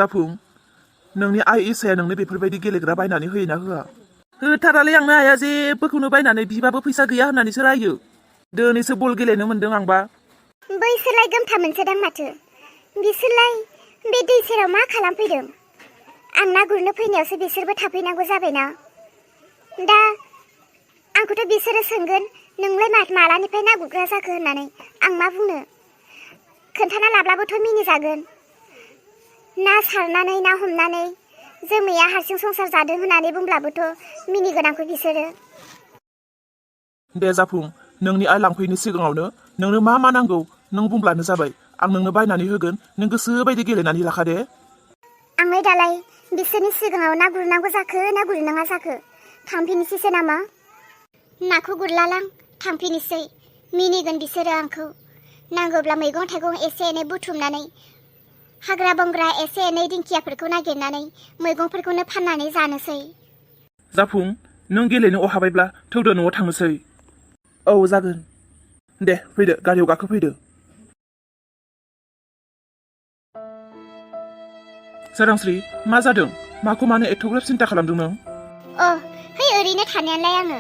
जाफुं नोंनि आइ इसाया नोंनो बेफोरबायदि गेलेग्रा बायनानै होयोना होआ होथारालै आंनो आइया जेबोखौनो बायनानै बिबाबो फैसा गैया होननानैसो रायो दिनैसो बल गेलेनो मोन्दों आंबा बैसोरलाय गोमथा मोनसोदां माथो बिसोरलाय बे दै सेराव मा खालामफैदों आं ना गुरनो फैनायावसो बिसोरबो थाफैनांगौ जाबायना दा आंखौथ' बिसोरो सोंगोन नोंलाय मालानिफ्राय ना गुरग्रा जाखो होननानै आं मा बुंनो खोन्थाना लाब्लाबोथ' मिनिजागोन ना सारनानै ना हमनानै जोमैया हारसिं संसार जादों होननानै बुंब्लाबोथ' मिनिगोन आंखौ बिसोरो दे जाफुं नोंनि आइ लांफैनि सिगाङावनो नोंनो मा मा नांगौ नों बुंब्लानो जाबाय आं नोंनो बायनानै होगोन नों गोसो बायदि गेलेनानै लाखा दे आंलाय दालाय बिसोरनि सिगाङाव ना गुरनांगौ जाखो ना गुरनाङा जाखो थांफिनोसैसो नामा नाखौ गुरलालां थांफिनोसै मिनिगोन बिसोरो आंखौ नांगौब्ला मैगं थाइगं एसे एनै बुथुमनानै हाग्रा बंग्रा एसे एनै दिंखियाफोरखौ नागिरनानै मैगंफोरखौनो फाननानै जानोसै जाफुं नों गेलेनो अहाबायब्ला थौदो न'आव थांनोसै औ जागोन दे फैदो गारियाव गाखोफैदो सोरांस्रि मा जादों माखौ मानो एथ'ग्राब सिन्था खालामदों नों है ओरैनो थानायालाय आङो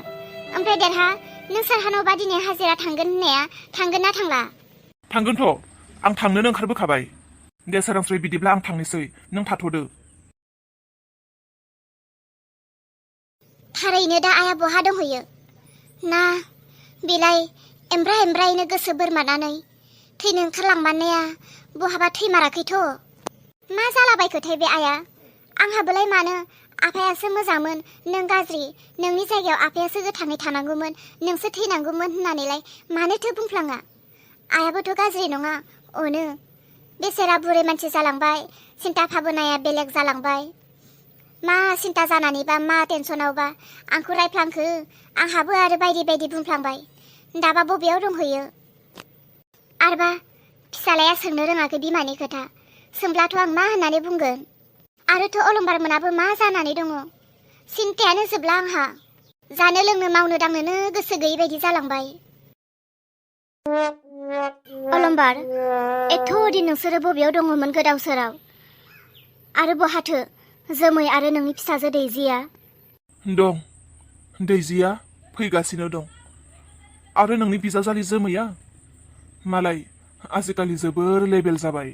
ओमफ्राय देरहा नों सारहानावबा दिनै हाजिरा थांगोन होननाया थांगोन ना थांला थांगोनथ' आं थांनोनो ओंखारबोखाबाय दे सोरांस्रि बिदिब्ला आं थांनोसै नों थाथ'दो थारैनो दा आइया बहा दंहैयो ना बेलाय एमब्रायैनो गोसो बोरमानानै थैनो ओंखारलांमारनाया बहाबा थैमाराखैथ' मा जालाबायखोथाय बे आइया आंहाबोलाय मानो आफायासो मोजांमोन नों गाज्रि नोंनि जायगायाव आफायासो गोथाङै थानांगौमोन नोंसो थैनांगौमोन होननानैलाय मानोथो बुंफ्लाङा आइयाबोथ' गाज्रि नङा अनो बेसेरा बुरै मानसि जालांबाय सिन्था भाबनाया बेलेग जालांबाय मा सिन्था जानानैबा मा टेनसनावबा आंखौ रायफ्लांखो आंहाबो आरो बायदि बायदि बुंफ्लांबाय दाबा बबेयाव दंहैयो आरोबा फिसालाया सोंनो रोङाखै बिमानि खोथा सोंब्लाथ' आं मा होननानै बुंगोन आरोथ' अलंबार मोनाबो मा जानानै दङ सिन्थायानो जोबला आंहा जानो लोंनो मावनो दांनोनो गोसो गैयै बायदि जालांबाय अलंबार एथ' दिन नोंसोरो बबेयाव दङमोन गोदाव सोराव आरो बहाथो जोमै आरो नोंनि फिसाजो दैजिया दं दैजिया फैगासिनो दं आरो नोंनि बिजावजालि जोमैया मालाय आजिखालि जोबोर लेबेल जाबाय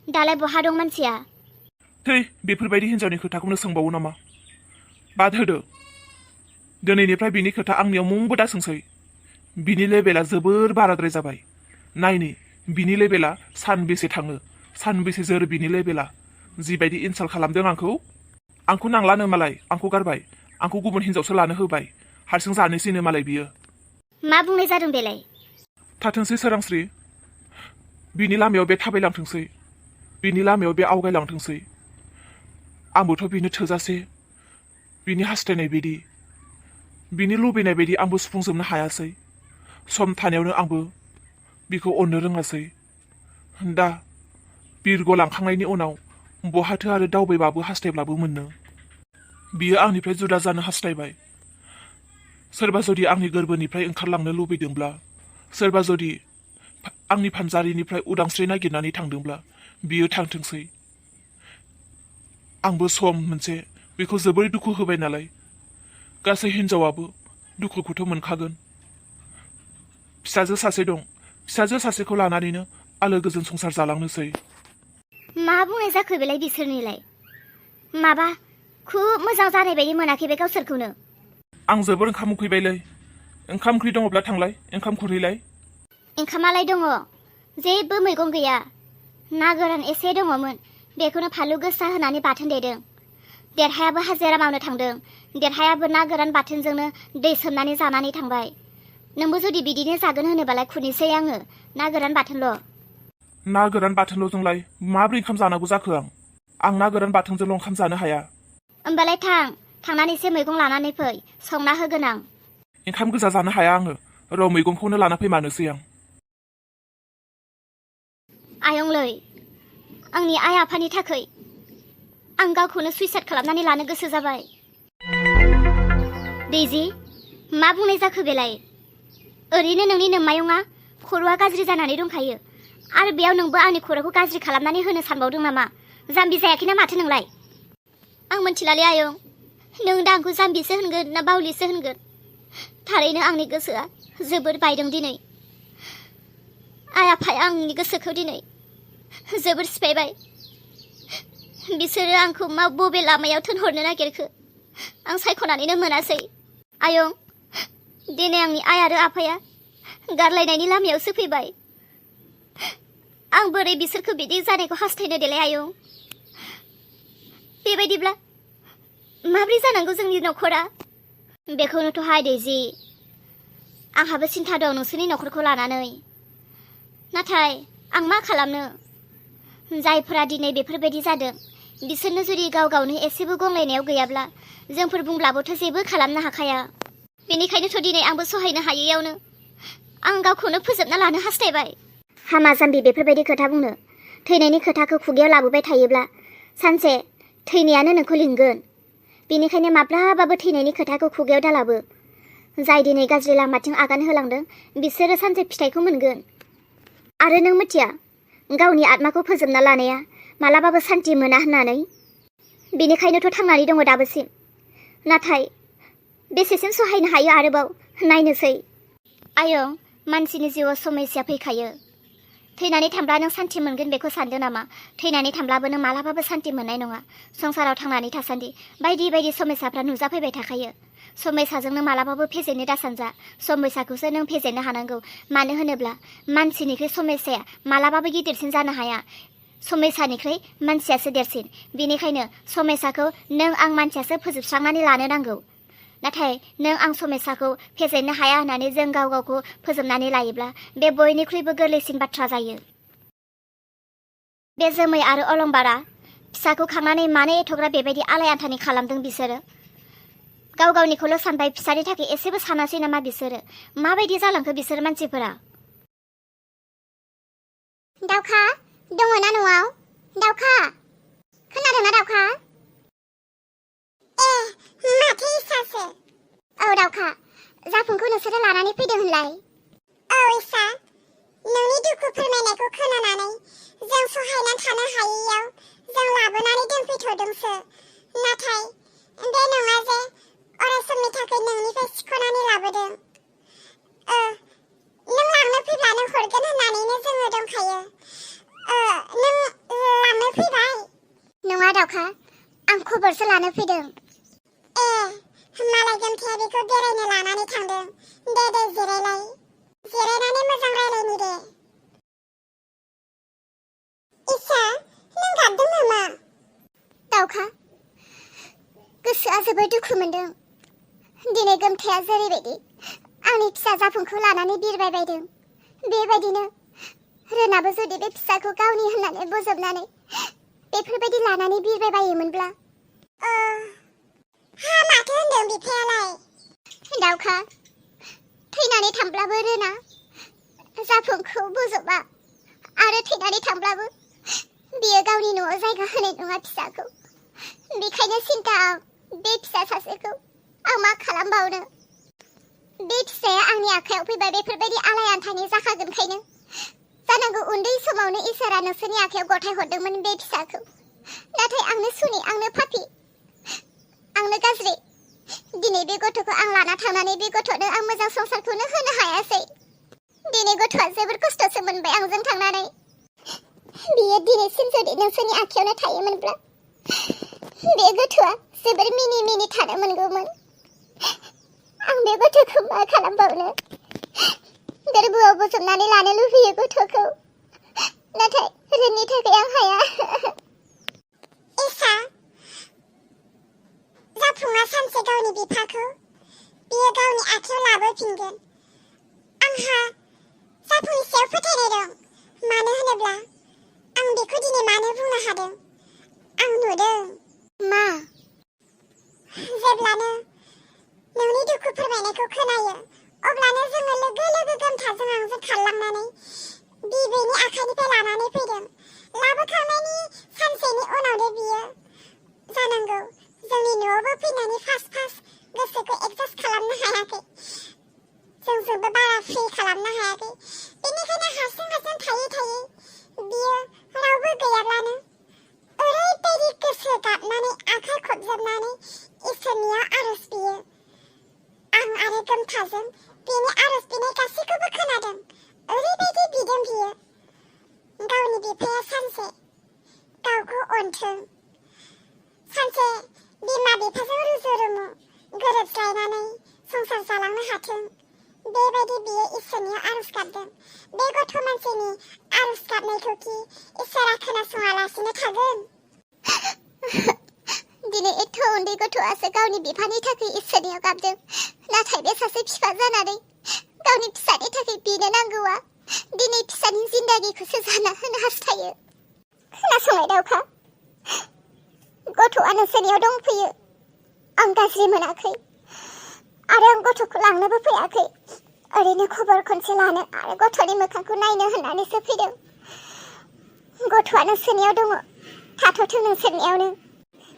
दालाय बहा दं मानसिया थै बेफोरबायदि हिन्जावनि खोथाखौनो सोंबावो नामा बाद होदो दिनैनिफ्राय बिनि खोथा आंनियाव मुंबो दा सोंसै बिनि लेबेला जोबोर बाराद्राय जाबाय नायनि बिनि लेबेला सानबेसे थाङो सानबेसे जोरो बिनि लेबेला जिबायदि इनसाल्ट खालामदों आंखौ नांलानो मालाय आंखौ गारबाय आंखौ गुबुन हिन्जावसो लानो होबाय हारसिं जानोसैनो मालाय बियो मा बुंनाय जादों बेलाय थाथोंसै सोरांस्रि बिनि लामायाव बे थाबायलांथोंसै बिनि लामायाव बे आवगायलांथोंसै आंबोथ' बिनो थोजासे बिनि हास्थायनाय बायदि बिनि लुबैनाय बायदि आंबो सुफुंजोबनो हायासै सम थानायावनो आंबो बिखौ अननो रोङासै दा बिरग'लांखांनायनि उनाव बहाथो आरो दावबायबाबो हास्थायब्लाबो मोननो बियो आंनिफ्राय जुदा जानो हास्थायबाय सोरबा जुदि आंनि गोरबोनिफ्राय ओंखारलांनो लुबैदोंब्ला सोरबा जुदि आंनि फानजारिनिफ्राय उदांस्रि नागिरनानै थांदोंब्ला बियो थांथोंसै आंबो सम मोनसे बेखौ जोबोर दुखु होबाय नालाय गासै हिन्जावाबो दुखुखौथ' मोनखागोन फिसाजो सासे दं फिसाजो सासेखौ लानानैनो आलो गोजोन संसार जालांनोसै मा बुंनाय जाखो बेलाय बिसोरनिलाय माबा खुब मोजां जानाय बायदि मोनाखै बे गावसोरखौनो आं जोबोर ओंखाम उखैबायलै ओंखाम ओंख्रि दङब्ला थांलाय ओंखाम खुरहैलाय ओंखामालाय दङ जेबो मैगं गैया ना गोरान एसे दङमोन बेखौनो फानलु गोसा होनानै बाथोन देदों देरहायाबो हाजिरा मावनो थांदों देरहायाबो ना गोरान बाथोनजोंनो दै सोमनानै जानानै थांबाय नोंबो जुदि बिदिनो जागोन होनोबालाय खुरनोसै आङो ना गोरान बाथोनल' ना गोरान बाथोनल'जोंलाय माब्रै ओंखाम जानांगौ जाखो आं ना गोरान बाथोनजोंल' ओंखाम जानो हाया होमबालाय थांनानैसो मैगं लानानै फै संना होगोन आं ओंखाम गोजा जानो हाया आङो र' मैगंखौनो लाना फैमानोसै आं आयंलै आंनि आइ आफानि थाखाय आं गावखौनो सुइसाइड खालामनानै लानो गोसो जाबाय दैजि मा बुंनाय जाखो बेलाय ओरैनो नोंनि नोम्मायंआ खर'आ गाज्रि जानानै दंखायो आरो बेयाव नोंबो आंनि खर'खौ गाज्रि खालामनानै होनो सानबावदों नामा जाम्बि जायाखैना माथो नोंलाय? आं मोनथिलालै आयं, नों दा आंखौ जाम्बिसो होनगोन ना बावलिसो होनगोन। थारैनो आंनि गोसोआ जोबोर बायदों दिनै। आइ आफाया आंनि गोसोखौ दिनै जोबोर सिफायबाय। बिसोरो आंखौ बबे लामायाव थोनहरनो नागिरखो आं सायख'नानैनो मोनासै। आयं, दिनै आंनि आइ आरो आफाया गारलायनायनि लामायावसो फैबाय। आं बोरै बिसोरखौ बिदि जानायखौ हास्थायनो देलाय आयं? बेबायदिब्ला माब्रै जानांगौ जोंनि न'खरा? बेखौनोथ' हाय दैजि, आंहाबो सिन्था दं नोंसोरनि न'खरखौ लानानै। नाथाय आं मा खालामनो? जायफोरा दिनै बेफोरबायदि जादों बिसोरनो जुदि गाव गावनो एसेबो गंलायनायाव गैयाब्ला जोंफोर बुंब्लाबोथ' जेबो खालामनो हाखाया। बेनिखायनोथ' दिनै आंबो सहायनो हायैयावनो आं गावखौनो फोजोबना लानो हास्थायबाय। हामा जाम्बि बेफोरबायदि खोथा बुंनो। थैनायनि खोथाखौ खुगायाव लाबोबाय थायोब्ला सानसे थैनायानो नोंखौ लिंगोन। बेनिखायनो माब्लाबाबो थैनायनि खोथाखौ खुगायाव दालाबो। जाय दिनै गाज्रि लामाथिं आगान होलांदों बिसोरो सानसे फिथाइखौ मोनगोन। आरो नों मिथिया गावनि आत्माखौ फोजोबना लानाया मालाबाबो सान्थि मोना होननानै? बेनिखायनोथ' थांनानै दङ दाबोसिम। नाथाय बेसेसिम सहायनो हायो आरोबाव नायनोसै। आयं, मानसिनि जिउआव समस्या फैखायो। थैनानै थांब्ला नों सान्थि मोनगोन बेखौ सानदों नामा? थैनानै थांब्लाबो नों मालाबाबो सान्थि मोननाय नङा। संसाराव थांनानै थासान्दि बायदि बायदि समस्याफ्रा नुजाफैबाय थाखायो। समस्याजों नों मालाबाबो फेजेननो दासानजा। समस्याखौसो नों फेजेननो हानांगौ। मानो होनोब्ला मानसिनिख्रुइ समस्याया मालाबाबो गिदिरसिन जानो हाया। समस्यानिख्रुइ मानसियासो देरसिन। बेनिखायनो समस्याखौ नों आं मानसियासो फोजोबस्रांनानै लानो नांगौ। नाथाय नों आं समस्याखौ फेजेननो हाया होननानै जों गाव गावखौ फोजोबनानै लायोब्ला बे बयनिख्रुइबो गोरलैसिन बाथ्रा जायो। बे जोमै आरो अलंबारा फिसाखौ खांनानै मानो एथ'ग्राब बेबायदि आलाय आथानि खालामदों बिसोरो? गाव गावनिखौल' सानबाय, फिसानि थाखाय एसेबो सानासै नामा बिसोरो? माबायदि जालांखो बिसोर मानसिफोरा? दाउखा दङ ना न'आव? दाउखा, खोनादोंना दाउखा? माथो इसासो? औ दाउखा, जाफुंखौ नोंसोरो लानानै फैदों होनलाय? औ इसा, नोंनि दुखु फोरमायनायखौ खोनानानै जों सहायनानै थानो हायैयाव जों लाबोनानै दोनफैथ'दोंसो। नाथाय बे नङा जे अराय समनि थाखाय नोंनिफ्राय सिख'नानै लाबोदों। नों लांनो फैब्लानो हरगोन होननानैनो जोङो दंखायो। नों लांनो फैबाय? नङा दाउखा, आं खबरसो लानो फैदों। मालाय गोमथाया बेखौ बेरायनो लानानै थांदों। दे जिरायलाय। जिरायनानै मोजां रायलायनि दे। इसा, नों गाबदों नामा? दाउखा, गोसोआ जोबोर दुखु मोनदों। दिनै गोमथाया जेरैबायदि आंनि फिसा जाफुंखौ लानानै बिरबाय बायदों, बेबायदिनो रोनाबो जुदि बे फिसाखौ गावनि होननानै बोजबनानै बेफोरबायदि लानानै बिरबाय बायोमोनब्ला। माथो होनदों बिफायालाय? दाउखा, थैनानै थांब्लाबो रोना जाफुंखौ बोजबा आरो थैनानै थांब्लाबो बियो गावनि न'आव जायगा होनाय नङा फिसाखौ। बेखायनो सिन्था आं बे फिसा सासेखौ आं मा खालामबावनो? बे फिसाया आंनि आखायाव फैबा बेफोरबायदि आलाय आथानि जाखागोनखायनो जानांगौ उन्दै समावनो इसोरा नोंसोरनि आखायाव गथाय हरदोंमोन बे फिसाखौ। नाथाय आंनो सुनि, आंनो पापि, आंनो गाज्रि। दिनै बे गथ'खौ आं लाना थांनानै बे गथ'नो आं मोजां संसारखौनो होनो हायासै। दिनै गथ'आ जोबोर खस्थ'सो मोनबाय आंजों थांनानै। बियो दिनैसिम जुदि नोंसोरनि आखायावनो थायोमोनब्ला बे गथ'आ जोबोर मिनि थानो मोनगौमोन। आं बे गथ'खौ मा खालामबावनो? गोरबोआव बोजबनानै लानो लुबैयो गथ'खौ, नाथाय रोननि थाखाय आं हाया। इसा, जाफुङा सानसे गावनि बिफाखौ बियो गावनि आखायाव लाबोफिनगोन। आंहा जाफुंनि सायाव फोथायनाय दं। मानो होनोब्ला आं बेखौ दिनै मानो बुंनो हादों? आं नुदों। मा? जेब्लानो नोंनि दुखु फोरमायनायखौ खोनायो अब्लानो जोङो लोगो गोमथाजों आंजों खारलांनानै बिबैनि आखाइनिफ्राय लानानै फैदों। लाबोखांनायनि सानसेनि उनावनो बियो जानांगौ जोंनि न'आवबो फैनानै फार्स्ट गोसोखौ एडजास्ट खालामनो हायाखै। जोंजोंबो बारा फ्रि खालामनो हायाखै। बेनिखायनो हारसिं थायै बियो रावबो गैयाब्लानो ओरैबायदि गोसो गाबनानै आखाइ खबजबनानै इसोरनियाव आरज बियो। आं आरो गोमथाजों बिनि आरज बिनाय गासैखौबो खोनादों। ओरैबायदि बिदों बियो। गावनि बिफाया सानसे गावखौ अनथों, सानसे बिमा बिफाजों रुजु रुमु गोरोबज्लायनानै संसार जालांनो हाथों, बेबायदि बियो इसोरनियाव आरज गाबदों। बे गथ' मानसिनि आरज गाबनायखौ कि इसोरा खोनासङालासिनो थागोन? दिनै एथ' उन्दै गथ'आसो गावनि बिफानि थाखाय इसोरनियाव गाबदों, नाथाय बे सासे बिफा जानानै गावनि फिसानि थाखाय बिनो नांगौआ दिनै फिसानि जिन्दागिखौसो जाना होनो हास्थायो। खोनासंनाय दाउखा, गथ'आ नोंसोरनियाव दंफैयो। आं गाज्रि मोनाखै आरो आं गथ'खौ लांनोबो फैयाखै। ओरैनो खबर खनसे लानो आरो गथ'नि मोखांखौ नायनो होननानैसो फैदों। गथ'आ नोंसोरनियाव दङ, थाथ'थों नोंसोरनियावनो।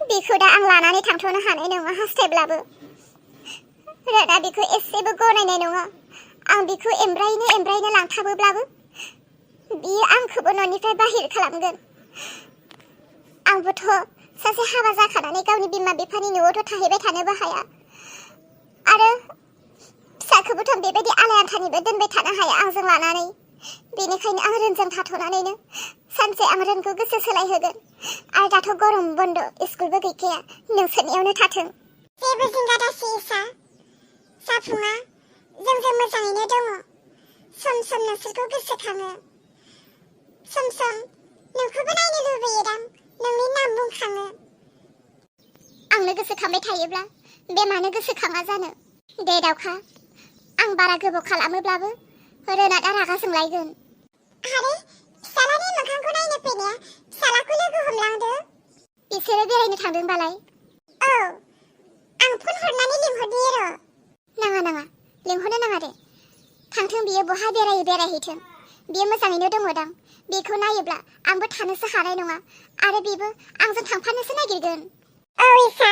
बेखौ दा आं लानानै थांथ'नो हानाय नङा हास्थायब्लाबो। रोदा बेखौ एसेबो गनायनाय नङा। आं बेखौ एमब्रायैनो लांथाबोब्लाबो बियो आंखौबो न'निफ्राय बाहेर खालामगोन। आंबोथ' सासे हाबा जाखानानै गावनि बिमा बिफानि न'आवथ' थाहैबाय थानोबो हाया आरो फिसाखौबोथ' बेबायदि आलाय-आथानिबो दोनबाय थानो हाया आंजों लानानै। बेनिखायनो आं रोनजों थाथ'नानैनो सानसे आं रोनखौ गोसो सोलायहोगोन। आरो दाथ' गरम बन्द, स्कुलबो गैखाया, नोंसोरनियावनो थाथों। जेबो जिंगा दासि इसा, जाफुङा जोंजों मोजाङैनो दङ। सम सम नोंसोरखौ गोसोखाङो, सम सम नोंखौबो नायनो लुबैयोदां, नोंनि नाम बुंखाङो। आंनो गोसोखांबाय थायोब्ला बे मानो गोसोखाङा जानो? दे दाउखा, आं बारा गोबाव खालामोब्लाबो रोना दा रागा जोंलायगोन। आरो फिसालानि मोखांखौ नायनो फैनाया फिसालाखौ लोगो हमलांदो। बिसोरो बेरायनो थांदोंबालाय? औ, आं फन हरनानै लिंहरनि र'। नाङा, लिंहरनो नाङा दे। थांथों बियो बहा बेरायो बेरायहैथों। बियो मोजाङैनो दङदां। बेखौ नायोब्ला आंबो थानोसो हानाय नङा आरो बेबो आंजों थांफानोसो नागिरगोन। औ इसा,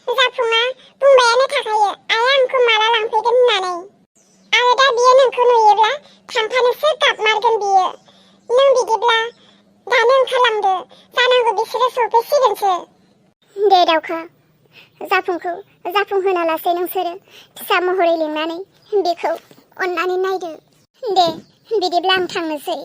जाफुङा बुंबायानो थाखायो आइया आंखौ माला लांफैगोन होननानै। आरो दा बियो नोंखौ नुयोब्ला थांफानोसो गाबमारगोन बियो। नों बिदिब्ला दानो ओंखारलांदो, जानांगौ बिसोरो सफैसिगोनसो। दे दाउखा, जाफुंखौ जाफुंहोना लासै नोंसोरो फिसा महरै लिंनानै बेखौ अननानै नायदो। दे बिदिब्ला आं थांनोसै।